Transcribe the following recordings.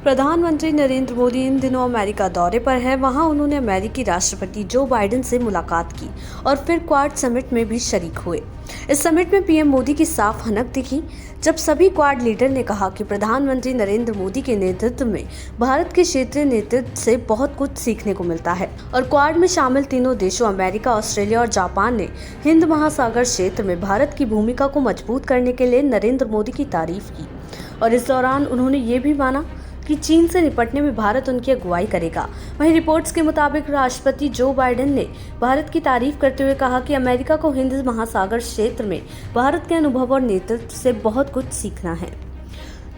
प्रधानमंत्री नरेंद्र मोदी इन दिनों अमेरिका दौरे पर है। वहां उन्होंने अमेरिकी राष्ट्रपति जो बाइडेन से मुलाकात की और फिर क्वाड समिट में भी शरीक हुए। इस समिट में पीएम मोदी की साफ हनक दिखी जब सभी क्वाड लीडर ने कहा कि प्रधानमंत्री नरेंद्र मोदी के नेतृत्व में भारत के क्षेत्रीय नेतृत्व से बहुत कुछ सीखने को मिलता है। और क्वाड में शामिल तीनों देशों अमेरिका, ऑस्ट्रेलिया और जापान ने हिंद महासागर क्षेत्र में भारत की भूमिका को मजबूत करने के लिए नरेंद्र मोदी की तारीफ की। और इस दौरान उन्होंने ये भी माना कि चीन से निपटने में भारत उनकी अगुवाई करेगा। वहीं रिपोर्ट्स के मुताबिक राष्ट्रपति जो बाइडेन ने भारत की तारीफ करते हुए कहा कि अमेरिका को हिंद महासागर क्षेत्र में भारत के अनुभव और नेतृत्व से बहुत कुछ सीखना है।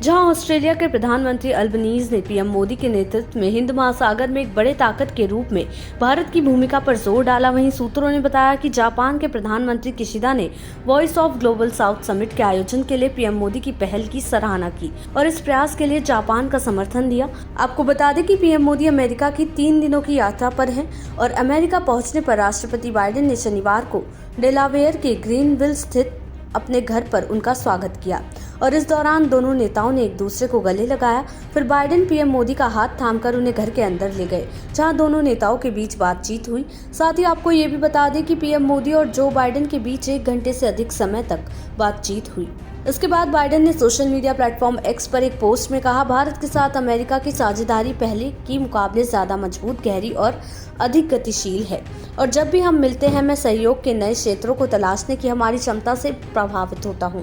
जहां ऑस्ट्रेलिया के प्रधानमंत्री अल्बनीज ने पीएम मोदी के नेतृत्व में हिंद महासागर में एक बड़े ताकत के रूप में भारत की भूमिका पर जोर डाला, वहीं सूत्रों ने बताया कि जापान के प्रधानमंत्री किशिदा ने voice of global south summit के आयोजन के लिए पीएम मोदी की पहल की सराहना की और इस प्रयास के लिए जापान का समर्थन दिया। आपको बता दें कि पीएम मोदी अमेरिका की 3 दिनों की यात्रा पर हैं और अमेरिका पहुंचने पर राष्ट्रपति बाइडेन ने शनिवार को डेलावेयर के ग्रीनविल स्थित अपने घर पर उनका स्वागत किया और इस दौरान दोनों नेताओं ने एक दूसरे को गले लगाया। फिर बाइडेन पीएम मोदी का हाथ थामकर उन्हें घर के अंदर ले गए, जहां दोनों नेताओं के बीच बातचीत हुई। साथ ही आपको ये भी बता दें कि पीएम मोदी और जो बाइडेन के बीच 1 घंटे से अधिक समय तक बातचीत हुई। इसके बाद बाइडेन ने सोशल मीडिया प्लेटफॉर्म एक्स पर एक पोस्ट में कहा, भारत के साथ अमेरिका की साझेदारी पहले की मुकाबले ज्यादा मजबूत, गहरी और अधिक गतिशील है और जब भी हम मिलते हैं मैं सहयोग के नए क्षेत्रों को तलाशने की हमारी क्षमता से प्रभावित होता हूं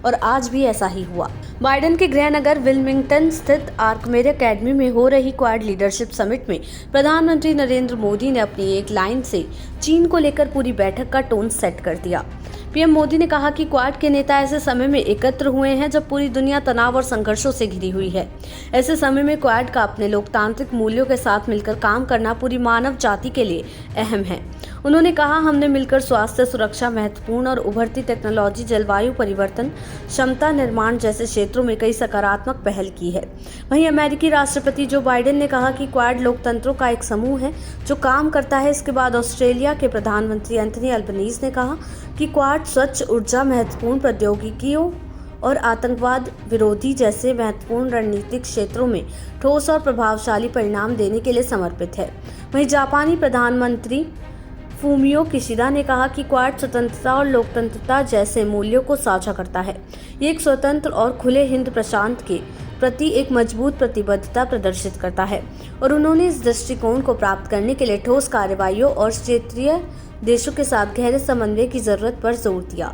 और आज भी ऐसा ही हुआ। बाइडेन के गृहनगर विल्मिंगटन स्थित आर्कमेयर एकेडमी में हो रही क्वाड लीडरशिप समिट में प्रधानमंत्री नरेंद्र मोदी ने अपनी एक लाइन से चीन को लेकर पूरी बैठक का टोन सेट कर दिया। पीएम मोदी ने कहा कि क्वाड के नेता ऐसे समय में एकत्र हुए हैं जब पूरी दुनिया तनाव और संघर्षों से घिरी हुई है। ऐसे समय में क्वाड का अपने लोकतांत्रिक मूल्यों के साथ मिलकर काम करना पूरी मानव जाति के लिए अहम है। उन्होंने कहा, हमने मिलकर स्वास्थ्य सुरक्षा, महत्वपूर्ण और उभरती टेक्नोलॉजी, जलवायु परिवर्तन, क्षमता निर्माण जैसे क्षेत्रों में कई सकारात्मक पहल की है। वहीं अमेरिकी राष्ट्रपति जो बाइडेन ने कहा कि क्वाड लोकतंत्रों का एक समूह है जो काम करता है। इसके बाद ऑस्ट्रेलिया के प्रधानमंत्री एंथनी अल्बनीज ने कहा कि क्वाड स्वच्छ ऊर्जा, महत्वपूर्ण प्रौद्योगिकियों और आतंकवाद विरोधी जैसे महत्वपूर्ण रणनीतिक क्षेत्रों में ठोस और प्रभावशाली परिणाम देने के लिए समर्पित है। वहीं जापानी प्रधानमंत्री फूमियो किशिदा ने कहा कि क्वाड स्वतंत्रता और लोकतंत्रता जैसे मूल्यों को साझा करता है। ये एक स्वतंत्र और खुले हिंद प्रशांत के प्रति एक मजबूत प्रतिबद्धता प्रदर्शित करता है और उन्होंने इस दृष्टिकोण को प्राप्त करने के लिए ठोस कार्रवाइयों और क्षेत्रीय देशों के साथ गहरे समन्वय की जरूरत पर जोर दिया।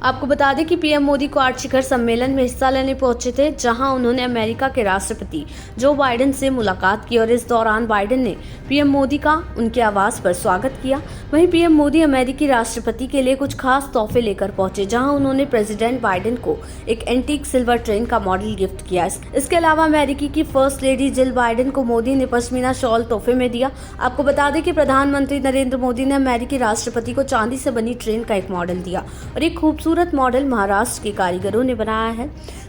आपको बता दें कि पीएम मोदी क्वाड शिखर सम्मेलन में हिस्सा लेने पहुंचे थे, जहां उन्होंने अमेरिका के राष्ट्रपति जो बाइडेन से मुलाकात की और इस दौरान बाइडेन ने पीएम मोदी का उनके आवास पर स्वागत किया। वहीं पीएम मोदी अमेरिकी राष्ट्रपति के लिए कुछ खास तोहफे लेकर पहुंचे, जहां उन्होंने प्रेसिडेंट बाइडेन को एक एंटीक सिल्वर ट्रेन का मॉडल गिफ्ट किया। इसके अलावा अमेरिकी की फर्स्ट लेडी जिल बाइडेन को मोदी ने पश्मीना शॉल तोहफे में दिया। आपको बता दें कि प्रधानमंत्री नरेंद्र मोदी ने अमेरिकी राष्ट्रपति को चांदी से बनी ट्रेन का एक मॉडल दिया और एक खूबसूरत मॉडल महाराष्ट्र के कारीगरों ने बनाया है।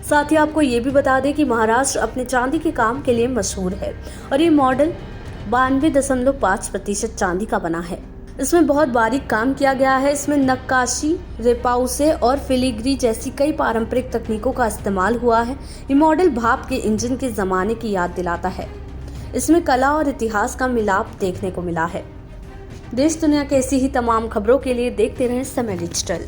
साथ ही आपको ये भी बता दें कि महाराष्ट्र अपने चांदी के काम के लिए मशहूर है और ये मॉडल 92.5% चांदी का बना है। इसमें बहुत बारीक काम किया गया है। इसमें नक्काशी, रेपाउसे और फिलीग्री जैसी कई पारंपरिक तकनीकों का इस्तेमाल हुआ है। ये मॉडल भाप के इंजन के जमाने की याद दिलाता है। इसमें कला और इतिहास का मिलाप देखने को मिला है। देश दुनिया की ऐसी ही तमाम खबरों के लिए देखते रहें समय डिजिटल।